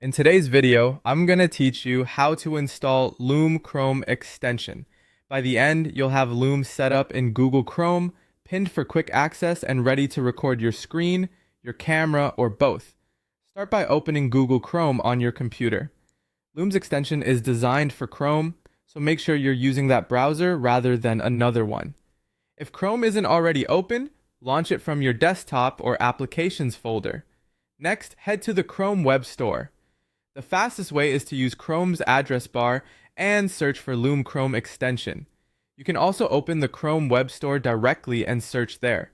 In today's video, I'm going to teach you how to install Loom Chrome extension. By the end, you'll have Loom set up in Google Chrome, pinned for quick access and ready to record your screen, your camera, or both. Start by opening Google Chrome on your computer. Loom's extension is designed for Chrome, so make sure you're using that browser rather than another one. If Chrome isn't already open, launch it from your desktop or applications folder. Next, head to the Chrome Web Store. The fastest way is to use Chrome's address bar and search for Loom Chrome extension. You can also open the Chrome Web Store directly and search there.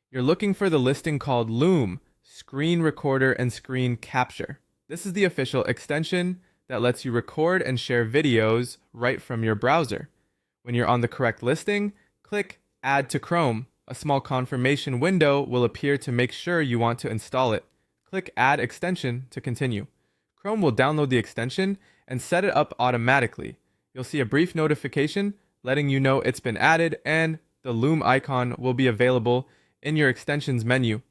You're looking for the listing called Loom, Screen Recorder and Screen Capture. This is the official extension that lets you record and share videos right from your browser. When you're on the correct listing, click Add to Chrome. A small confirmation window will appear to make sure you want to install it. Click Add Extension to continue. Chrome will download the extension and set it up automatically. You'll see a brief notification letting you know it's been added, and the Loom icon will be available in your extensions menu.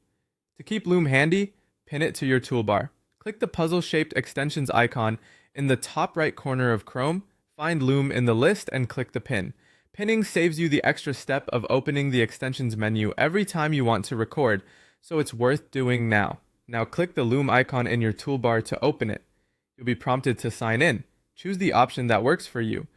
To keep Loom handy, pin it to your toolbar. Click the puzzle-shaped extensions icon in the top right corner of Chrome, find Loom in the list, and click the pin. Pinning saves you the extra step of opening the extensions menu every time you want to record, so it's worth doing now. Now click the Loom icon in your toolbar to open it. You'll be prompted to sign in. Choose the option that works for you,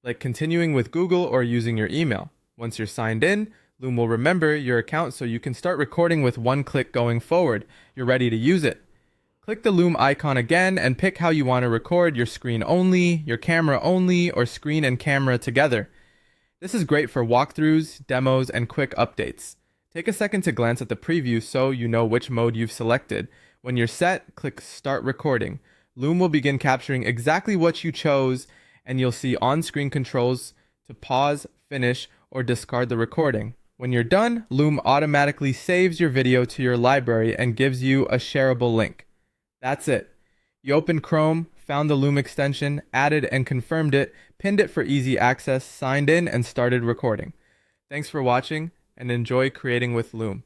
like continuing with Google or using your email. Once you're signed in, Loom will remember your account so you can start recording with one click going forward. You're ready to use it. Click the Loom icon again and pick how you want to record: your screen only, your camera only, or screen and camera together. This is great for walkthroughs, demos, and quick updates. Take a second to glance at the preview so you know which mode you've selected. When you're set, click Start Recording. Loom will begin capturing exactly what you chose, and you'll see on-screen controls to pause, finish, or discard the recording. When you're done, Loom automatically saves your video to your library and gives you a shareable link. That's it. You opened Chrome, found the Loom extension, added and confirmed it, pinned it for easy access, signed in, and started recording. Thanks for watching, and enjoy creating with Loom.